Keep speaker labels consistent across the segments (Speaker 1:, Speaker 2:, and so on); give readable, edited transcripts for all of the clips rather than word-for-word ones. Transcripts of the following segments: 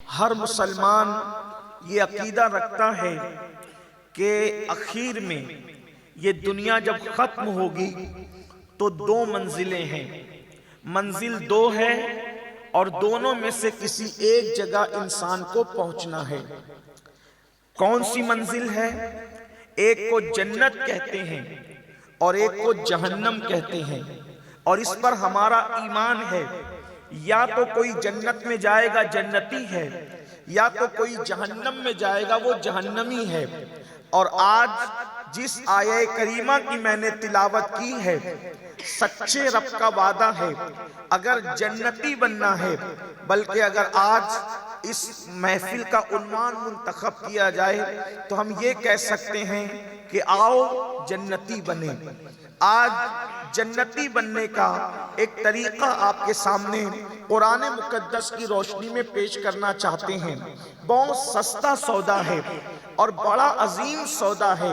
Speaker 1: ہر مسلمان یہ عقیدہ رکھتا ہے کہ اخیر میں یہ دنیا جب ختم ہوگی تو دو منزلیں ہیں، منزل دو ہے اور دونوں میں سے کسی ایک جگہ انسان کو پہنچنا ہے۔ کون سی منزل ہے؟ ایک کو جنت کہتے ہیں اور ایک کو جہنم کہتے ہیں، اور اس پر ہمارا ایمان ہے۔ یا تو کوئی جنت میں جائے گا جنتی ہے، یا تو کوئی جہنم میں جائے گا وہ جہنمی ہے۔ اور آج جس آیہ کریمہ کی میں نے تلاوت کی ہے، سچے رب کا وعدہ ہے، اگر جنتی بننا ہے، بلکہ اگر آج اس محفل کا عنوان منتخب کیا جائے تو ہم یہ کہہ سکتے ہیں کہ آؤ جنتی بنیں۔ آج جنتی بننے کا ایک طریقہ آپ کے سامنے قرآن مقدس کی روشنی میں پیش کرنا چاہتے ہیں۔ بہت سستا سودا ہے اور بڑا عظیم سودا ہے،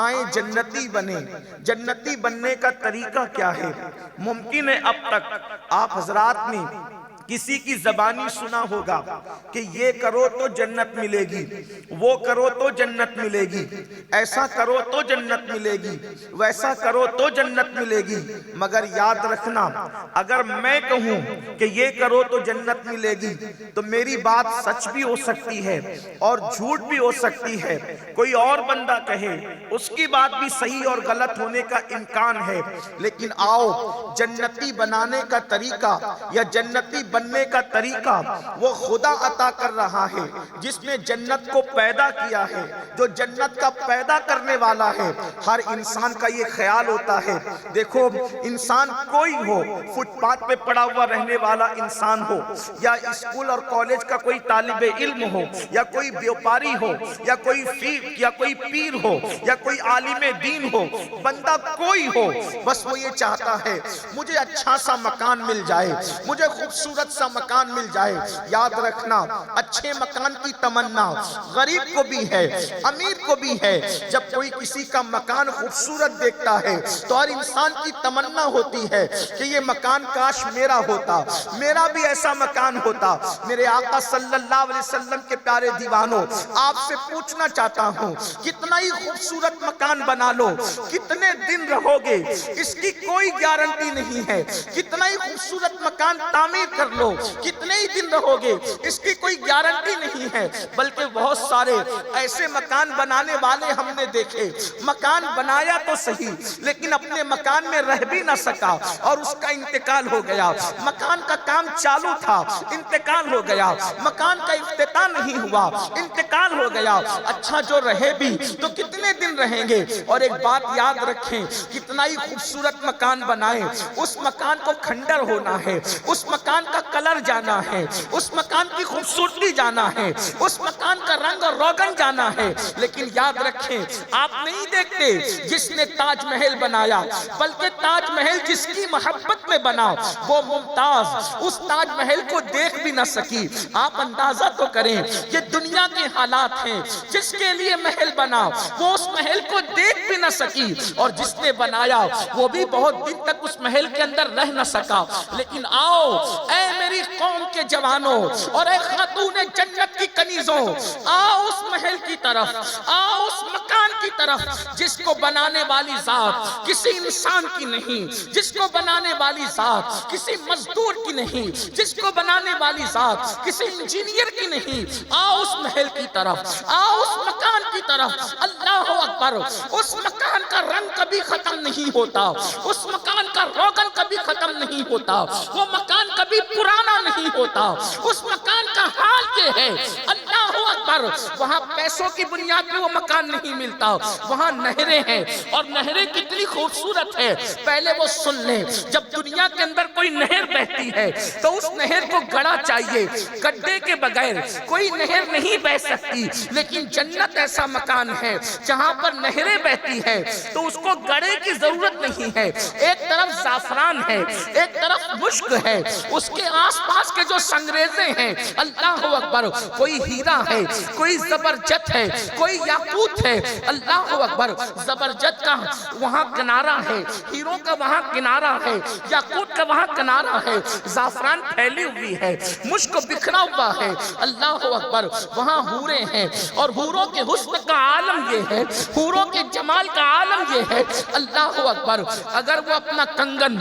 Speaker 1: آئیں جنتی بنیں۔ جنتی بننے کا طریقہ کیا ہے؟ ممکن ہے اب تک آپ حضرات نے کسی کی زبانی سنا ہوگا کہ یہ کرو تو جنت ملے گی، وہ کرو تو جنت ملے گی، ایسا کرو تو جنت ملے گی، ویسا کرو تو جنت ملے گی۔ مگر یاد رکھنا، اگر میں کہوں کہ یہ کرو تو جنت ملے گی تو میری بات سچ بھی ہو سکتی ہے اور جھوٹ بھی ہو سکتی ہے، کوئی اور بندہ کہے اس کی بات بھی صحیح اور غلط ہونے کا امکان ہے۔ لیکن آؤ جنتی بنانے کا طریقہ یا جنتی بننے کا طریقہ وہ خدا عطا کر رہا ہے جس نے جنت کو پیدا کیا ہے، جو جنت کا پیدا کرنے والا ہے۔ ہر انسان کا یہ خیال ہوتا ہے، دیکھو انسان کوئی ہو، فٹ پاتھ پہ پڑا ہوا رہنے والا انسان ہو، یا اسکول اور کالج کا کوئی طالب علم ہو، یا کوئی بیوپاری ہو، یا کوئی پیر ہو، یا کوئی عالم دین ہو، بندہ کوئی ہو، بس وہ یہ چاہتا ہے مجھے اچھا سا مکان مل جائے، مجھے خوبصورت سا مکان مل جائے۔ یاد رکھنا، اچھے مکان کی تمنا غریب کو بھی ہے، امیر کو بھی ہے۔ جب کوئی کسی کا مکان خوبصورت دیکھتا ہے تو ہر انسان کی تمنا ہوتی ہے کہ یہ مکان کاش میرا ہوتا، میرا بھی ایسا مکان ہوتا۔ میرے آقا صلی اللہ علیہ وسلم کے پیارے دیوانوں، آپ سے پوچھنا چاہتا ہوں، کتنا ہی خوبصورت مکان بنا لو، کتنے دن رہو گے اس کی کوئی گارنٹی نہیں ہے۔ کتنا ہی خوبصورت مکان تعمیر کر لو، کتنے ہی دن رہو گے اس کی کوئی گارنٹی نہیں ہے۔ بلکہ بہت سارے ایسے مکان بنانے والے ہم نے دیکھے، مکان بنایا تو صحیح لیکن اپنے مکان میں رہ بھی نہ سکا اور اس کا انتقال ہو گیا۔ مکان کا کام چالو تھا، انتقال ہو گیا۔ مکان کا افتتاح نہیں ہوا، انتقال ہو گیا۔ اچھا جو رہے بھی تو کتنے دن رہیں گے؟ اور ایک بات یاد رکھیں، کتنا ہی خوبصورت مکان بنائیں، اس مکان کو کھنڈر ہونا ہے، اس مکان کا کلر جانا ہے، اس مکان کی خوبصورتی جانا ہے، اس مکان کا رنگ اور روغن جانا ہے۔ لیکن یاد رکھیں، آپ نہیں دیکھتے جس نے تاج محل بنایا، بلکہ تاج محل جس کی محبت میں بنا وہ ممتاز اس تاج محل کو دیکھ بھی نہ سکی۔ آپ اندازہ تو کریں، یہ دنیا کے حالات ہیں، جس کے لیے محل بنا وہ اس محل کو دیکھ بھی نہ سکی، اور جس نے بنایا وہ بھی بہت دن تک اس محل کے اندر رہ نہ سکا۔ لیکن آؤ اے میری قوم کے جوانوں اور اے خاتون جنت کی کنیزوں، آؤ اس محل کی طرف، آؤ اس مکان کی طرف جس کو بنانے والی ذات کسی انسان کی نہیں، جس کو بنانے والی ذات کسی مزدور کی نہیں، جس کو بنانے والی ذات کسی انجینئر کی نہیں۔ آؤ اس محل کی طرف، آؤ اس مکان کی طرف۔ اللہ اکبر! اس مکان کا رنگ کبھی ختم نہیں ہوتا، اس مکان کا روغن کبھی ختم نہیں ہوتا، وہ مکان کبھی پرانا نہیں ہوتا۔ اس مکان کا حال یہ ہے، اللہ اکبر! وہاں پیسوں کی بنیاد پہ وہ مکان نہیں ملتا، وہاں نہریں ہیں، اور نہریں کتنی خوبصورت ہے۔ پہلے وہ سن لیں، جب دنیا کے اندر کوئی نہر بہتی ہے تو اس نہر کو گڑھا چاہیے، گڈھے کے بغیر کوئی نہر نہیں بہ سکتی۔ لیکن جنت ایسا مکان ہے جہاں پر نہریں بہتی ہے تو اس کو گڑھے کی ضرورت نہیں ہے۔ ایک طرف زعفران ہے، ایک طرف مشک ہے، اس کے آس پاس کے جو سنگریزے ہیں، اللہ اکبر! کوئی ہیرا ہے، کوئی زبرجد ہے، کوئی یاقوت ہے، اللہ اکبر، زبرجد کا وہاں کنارہ ہے، ہیروں کا وہاں کنارہ ہے، یاقوت کا وہاں کنارہ ہے، زعفران پھیلی ہوئی ہے، مشک بکھرا ہوا ہے، اللہ اکبر، وہاں حوریں ہیں، اور حوروں کے حسن کا عالم یہ ہے، حوروں کے جمال کا عالم یہ ہے، اللہ اکبر، اگر وہ اپنا کنگن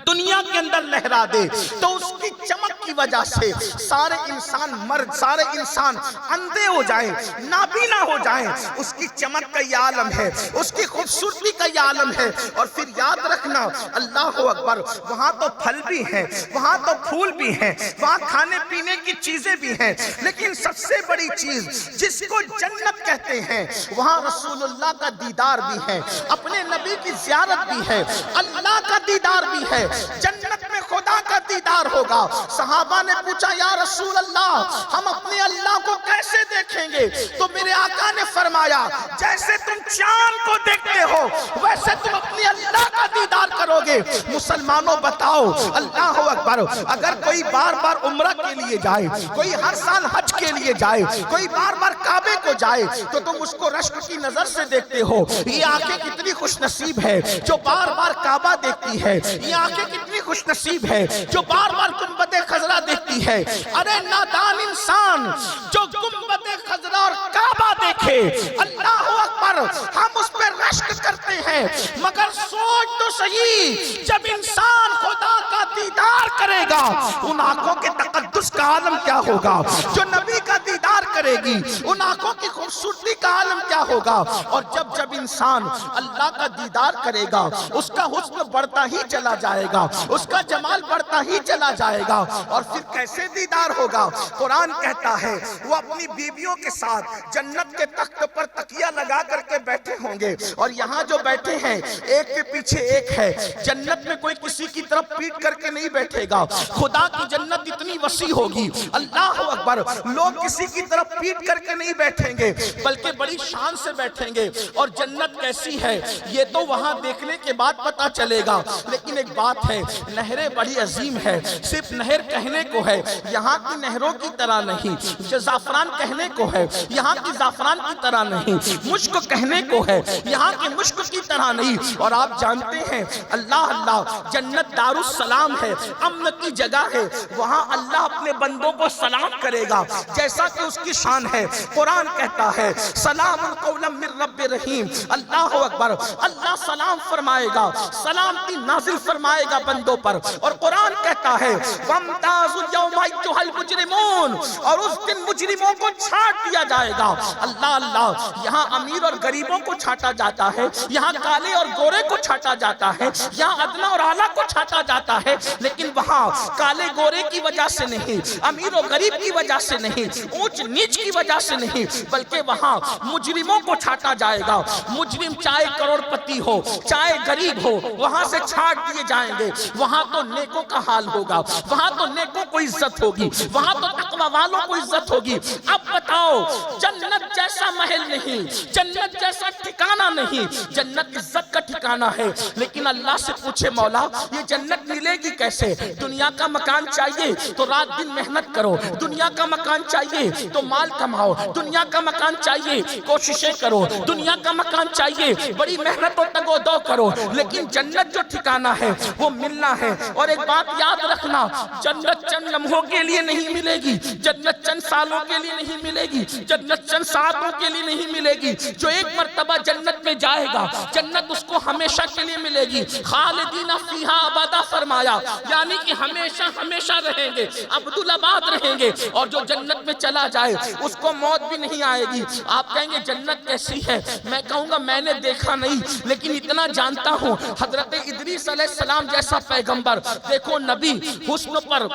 Speaker 1: دنیا کے اندر لہرا دے تو اس کی چمک کی وجہ سے سارے انسان مرد، سارے انسان اندھے ہو جائیں، نابینا ہو جائیں، اس کی چمک کا یہ عالم ہے، اس کی خوبصورتی کا یہ عالم ہے۔ اور پھر یاد رکھنا اللہ اکبر، وہاں تو پھل بھی ہیں، وہاں تو پھول بھی ہیں، وہاں کھانے پینے کی چیزیں بھی ہیں، لیکن سب سے بڑی چیز جس کو جنت کہتے ہیں وہاں رسول اللہ کا دیدار بھی ہے، اپنے نبی کی زیارت بھی ہے، اللہ کا دیدار بھی ہے، جنت میں خدا کا دیدار ہوگا۔ صحابہ نے پوچھا یا رسول اللہ ہم اپنے اللہ کو کیسے دیکھیں گے؟ تو میرے آقا نے فرمایا جیسے تم چاند کو دیکھتے ہو ویسے تم اپنے اللہ کا دیدار کرو گے۔ مسلمانوں بتاؤ اللہ اکبر، اگر کوئی بار بار عمرہ کے لیے جائے، کوئی ہر سال حج کے لیے جائے، کوئی بار بار کعبے کو جائے تو تم اس کو رشک کی نظر سے دیکھتے ہو۔ یہ آنکھیں کتنی خوش نصیب ہے جو بار بار کعبہ دیکھتی ہے، یہ آنکھیں کتنی خوش نصیب ہے جو بار بار گنبد خضرا دیکھتی ہے۔ ارے نادان انسان جو گنبد خضرا اور کعبہ دیکھے، اللہ اکبر، ہم اس پہ رشک کرتے ہیں، مگر سوچ تو صحیح جب انسان خدا کا دیدار کرے گا ان آنکھوں کے تقدس کا عالم کیا ہوگا، جو نبی کا دیدار کرے گی ان آنکھوں کی خوبصورتی کا عالم کیا ہوگا۔ اور جب جب انسان اللہ کا دیدار کرے گا اس کا حسن بڑھتا ہی چلا جائے گا، اس کا جمال بڑھتا ہی چلا جائے گا۔ اور پھر کیسے دیدار ہوگا؟ قرآن کہتا ہے وہ اپنی بیویوں کے ساتھ جنت کے تخت پر تکیہ لگا کر کے بیٹھے ہوں گے، اور یہاں جو بیٹھے ہیں ایک کے پیچھے ایک ہے، جنت میں کوئی کسی کی طرف پیٹ کر کے نہیں بیٹھے گا، خدا کی جنت اتنی وسیع ہوگی، اللہ اکبر، لوگ کسی کی طرف پیٹ کر کے نہیں بیٹھیں گے بلکہ بڑی شان سے بیٹھیں گے۔ اور جنت کیسی ہے یہ تو وہاں دیکھنے کے بعد پتا چلے گا، لیکن ایک بات ہے، نہریں بڑی عظیم ہے، صرف نہر کہنے کو ہے، یہاں کی نہروں کی طرح نہیں، جو زعفران کہنے کو ہے یہاں کی زعفران کی طرح نہیں، مشک کہنے کو ہے یہاں کی مشک کی طرح نہیں۔ اور آپ جانتے ہیں اللہ اللہ، جنت دار السلام ہے، امن کی جگہ ہے، وہاں اللہ اپنے بندوں کو سلام کرے گا جیسا کہ اس کی شان ہے۔ قرآن کہتا ہے سلام قولا من رب رحیم، اللہ اکبر، اللہ سلام فرمائے گا، سلامتی نازل فرمائے گا بندوں پر۔ اور قرآن کہتا ہے وَامْتَازُوا الْيَوْمَ أَيُّهَا الْمُجْرِمُونَ، اور اس دن مجرموں کو چھانٹ دیا جائے گا۔ اللہ اللہ، یہاں امیر اور غریبوں کو چھانٹا جاتا ہے، یہاں کالے اور گورے کو چھانٹا جاتا ہے، یہاں ادنا اور اعلیٰ کو چھانٹا جاتا ہے، لیکن وہاں کالے گورے کی وجہ سے نہیں، امیر و غریب کی وجہ سے نہیں، اونچ نیچ کی وجہ سے نہیں، بلکہ وہاں مجرموں کو چھانٹا جائے گا۔ مجرم چاہے کروڑ پتی ہو چاہے غریب ہو وہاں سے چھانٹ دیے جائیں گے۔ وہاں تو نیکوں کا حال ہوگا، وہاں تو نیکوں کو عزت ہوگی، وہاں تو تقوی والوں کو عزت ہوگی۔ اب بتاؤ جنت جیسا محل نہیں، جنت جیسا ٹھکانہ نہیں، جنت عزت کا ٹھکانہ ہے، لیکن اللہ سے پوچھے مولا یہ جنت ملے گی کیسے؟ دنیا کا مکان چاہیے تو رات دن محنت کرو، دنیا کا مکان چاہیے تو مال کماؤ، دنیا کا مکان چاہیے کوششیں کرو، دنیا کا مکان چاہیے بڑی محنت و تگ و دو کرو، لیکن جنت جو ٹھکانہ ہے وہ ملنا ہے۔ اور ایک بات یاد رکھنا، جنت چند لمحوں کے لیے نہیں ملے گی، جنت چند سالوں کے لیے نہیں ملے گی، جنت چند ساعتوں کے لیے نہیں ملے گی۔ جو ایک مرتبہ جنت میں جائے گا جنت اس کو ہمیشہ کے لیے ملے گی، خالدین فیہا ابدا فرمایا، یعنی کہ ہمیشہ ہمیشہ رہیں گے، عبدالآباد رہیں گے۔ اور جو جنت میں چلا جائے اس کو موت بھی نہیں آئے گی۔ آپ کہیں گے جنت کیسی ہے؟ میں کہوں گا میں نے دیکھا نہیں، لیکن اتنا جانتا ہوں حضرت ادریس علیہ السلام جیسا پیغمبر، دیکھو نبی حسن پر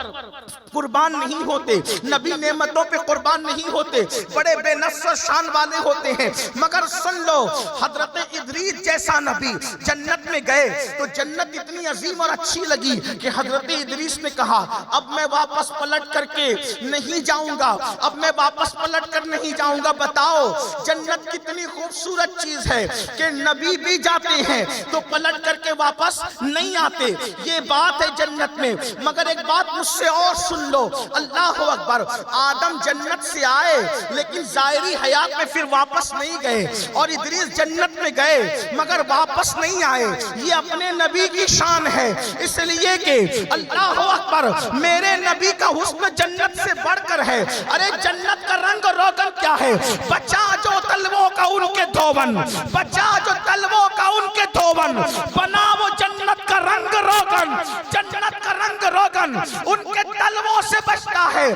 Speaker 1: قربان نہیں ہوتے، نبی نعمتوں پہ قربان نہیں ہوتے، بڑے بے نفس شان والے ہوتے ہیں، مگر سن لو حضرت ادریس جیسا نبی جنت میں گئے تو جنت اتنی عظیم اور اچھی لگی کہ حضرت ادریس نے کہا اب میں واپس پلٹ کر کے نہیں جاؤں گا، اب میں واپس پلٹ کر نہیں جاؤں گا۔ بتاؤ جنت کتنی خوبصورت چیز ہے کہ نبی بھی جاتے ہیں تو پلٹ کر کے واپس نہیں آتے، یہ بات ہے جنت میں۔ مگر ایک بات مجھ سے اور سن لو، اللہ اکبر، آدم جنت سے آئے لیکن ظاہری حیات میں پھر واپس نہیں گئے، اور ادریس جنت میں گئے مگر واپس نہیں آئے۔ یہ اپنے نبی کی شان ہے، اس لیے کہ اللہ اکبر، میرے نبی کا حسن جنت سے بڑھ کر ہے۔ ارے جنت کا رنگ روغن کیا ہے؟ بچا جو تلووں کا ان کے دھون، بچا جو تلووں کا ان کے دھون، بنا وہ جنت کا رنگ روغن، جنت کا رنگ روغن ان کے تلووں سے بچتا ہے۔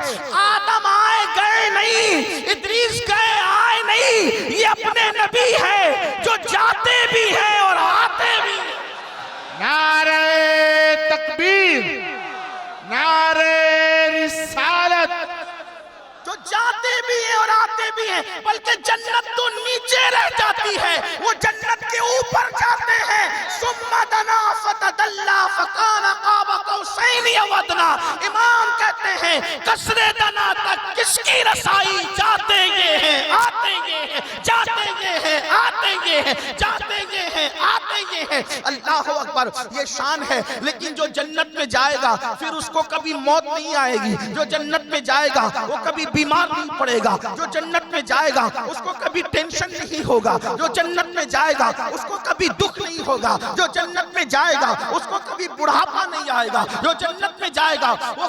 Speaker 1: آدم آئے گئے نہیں، ادریس گئے آئے نہیں، یہ اپنے نبی ہے جو جاتے بھی ہیں اور آتے بھی۔
Speaker 2: نعرہ تکبیر، نعرہ رسالت،
Speaker 1: جو جاتے بھی ہیں اور آتے بھی ہیں، بلکہ جنت تو نیچے رہ جاتی ہے، وہ جنت کے اوپر جاتے ہیں۔ ثم دنا فتدلا فکان قاب قوسین او ادنی۔ امام کہتے ہیں قصر دنا تک کس کی رسائی؟ جاتے یہ ہیں آتے یہ ہیں، جاتے یہ ہیں آتے یہ ہیں، جاتے یہ ہیں آتے یہ ہیں۔ اللہ اکبر، یہ شان ہے۔ لیکن جو جنت میں جائے گا پھر اس کو کبھی موت نہیں آئے گی، جو جنت میں جائے گا وہ کبھی بیمار نہیں پڑے گا، جو جنت میں جائے گا اس کو کبھی ٹینشن نہیں ہوگا، جو جنت میں جائے گا اس کو کبھی دکھ نہیں ہوگا، جو جنت میں جائے گا اس کو کبھی بڑھاپا نہیں آئے گا، جو جنت میں جائے گا وہ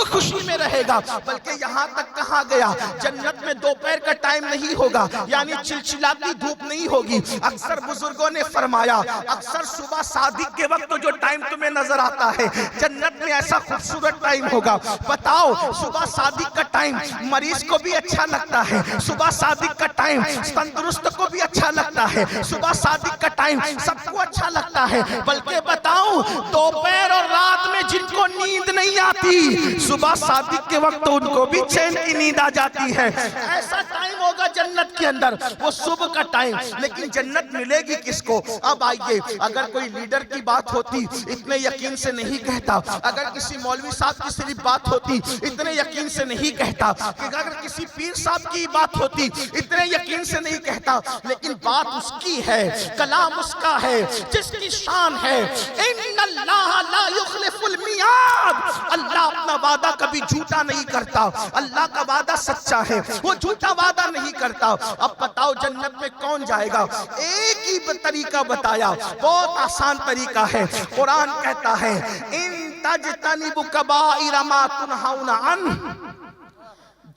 Speaker 1: خوشی میں رہے گا۔ بلکہ یہاں تک کہا گیا جنت میں دوپہر کا ٹائم نہیں ہوگا، یعنی چلچلاتی دھوپ نہیں ہوگی۔ اکثر بزرگوں نے فرمایا اکثر صبح صادق کے وقت جو ٹائم تمہیں نظر آتا ہے جنت میں ایسا خوبصورت ٹائم ہوگا۔ بتاؤ صبح صادق کا ٹائم مریض کو بھی اچھا لگتا ہے، صبح صادق کا ٹائم تندرست کو بھی اچھا لگتا ہے، صبح صادق کا ٹائم سب کو اچھا لگتا ہے۔ بلکہ بتاؤں دوپہر اور رات میں جن کو نیند نہیں آتی صبح صادق کے وقت ان کو بھی چین کی نیند آ جاتی ہے۔ ایسا ٹائم ہوگا جنت کے اندر، وہ صبح کا ٹائم۔ لیکن جنت ملے گی کس کو؟ اب آئیے، اگر کوئی لیڈر کی بات ہوتی اتنے یقین سے نہیں کہتا، اگر کسی مولوی صاحب کی صرف بات ہوتی اتنے یقین سے نہیں کہتا، کہ اگر کسی پیر صاحب کی بات ہوتی اتنے یقین سے نہیں کہتا، لیکن بات اس کی ہے، کلام اس کا ہے، جس کی شان ہے ان اللہ لا یخلف المیعاد۔ اللہ اپنا وعدہ کبھی جھوٹا نہیں کرتا، اللہ کا وعدہ سچا ہے، وہ جھوٹا وعدہ نہیں کرتا۔ اب بتاؤ جنت میں کون جائے گا؟ ایک ہی طریقہ بتایا، بہت آسان طریقہ ہے۔ قرآن کہتا ہے ان تجتنبوا کبائر ما تنہون عنہ،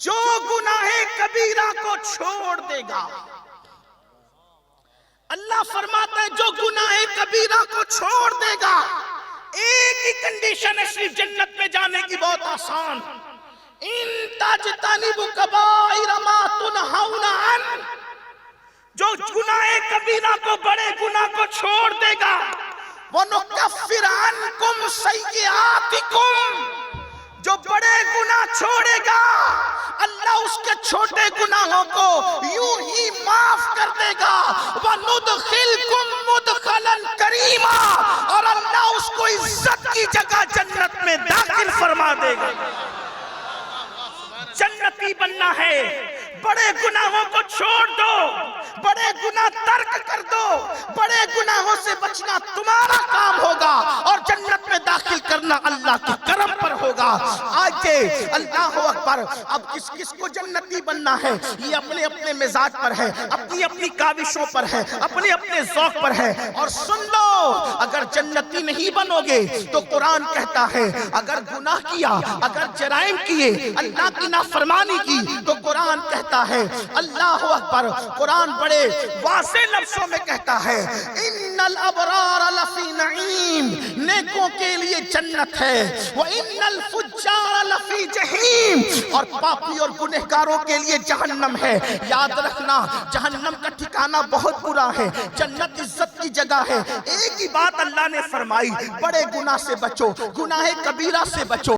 Speaker 1: جو گناہ کبیرہ کو چھوڑ دے گا، اللہ فرماتا ہے جو گناہ کبیرہ کو چھوڑ دے گا، ایک ہی کنڈیشن ہے صرف جنت میں جانے کی، بہت آسان۔ ان تجتنبوا کبائر ما تنہون عنہ، جو گناہ کبیرہ کو، بڑے گناہ کو چھوڑ دے گا، وَنُكَفِّرْ عَنْكُمْ سَيِّئَاتِكُمْ، جو بڑے گناہ چھوڑے گا اللہ اس کے چھوٹے گناہوں کو یوں ہی معاف کر دے گا۔ وَنُدْخِلْكُمْ مُدْخَلًا كَرِيمًا، اور اللہ اس کو عزت کی جگہ جنت میں داخل فرما دے گا۔ جنتی بننا ہے، بڑے گناہوں کو چھوڑ دو، بڑے گناہ ترک کر دو، بڑے گناہوں سے بچنا تمہارا کام ہوگا، اور جنت میں داخل کرنا اللہ کے کرم پر ہوگا۔ آئیے، اللہ اکبر۔ اب کس کس کو جنتی بننا ہے یہ اپنے اپنے مزاج پر ہے، اپنی اپنی کاوشوں پر ہے، اپنے اپنے ذوق پر ہے۔ اور سن لو، اگر جنتی نہیں بنو گے تو قرآن کہتا ہے اگر گناہ کیا، اگر جرائم کیے، اللہ کی نافرمانی کی، تو قرآن کہتا ہے اللہ اکبر، قرآن بڑے واضح لفظوں میں کہتا ہے ان الابرار لفی نعیم، نیکوں کے لیے جنت ہے، وان الفجار لفی جہیم، اور پاپی اور گنہگاروں کے لیے جہنم ہے۔ یاد رکھنا جہنم کا ٹھکانہ بہت برا ہے، جنت عزت کی جگہ ہے۔ ایک ہی بات اللہ نے فرمائی، بڑے گناہ سے بچو، گناہ کبیرہ سے بچو۔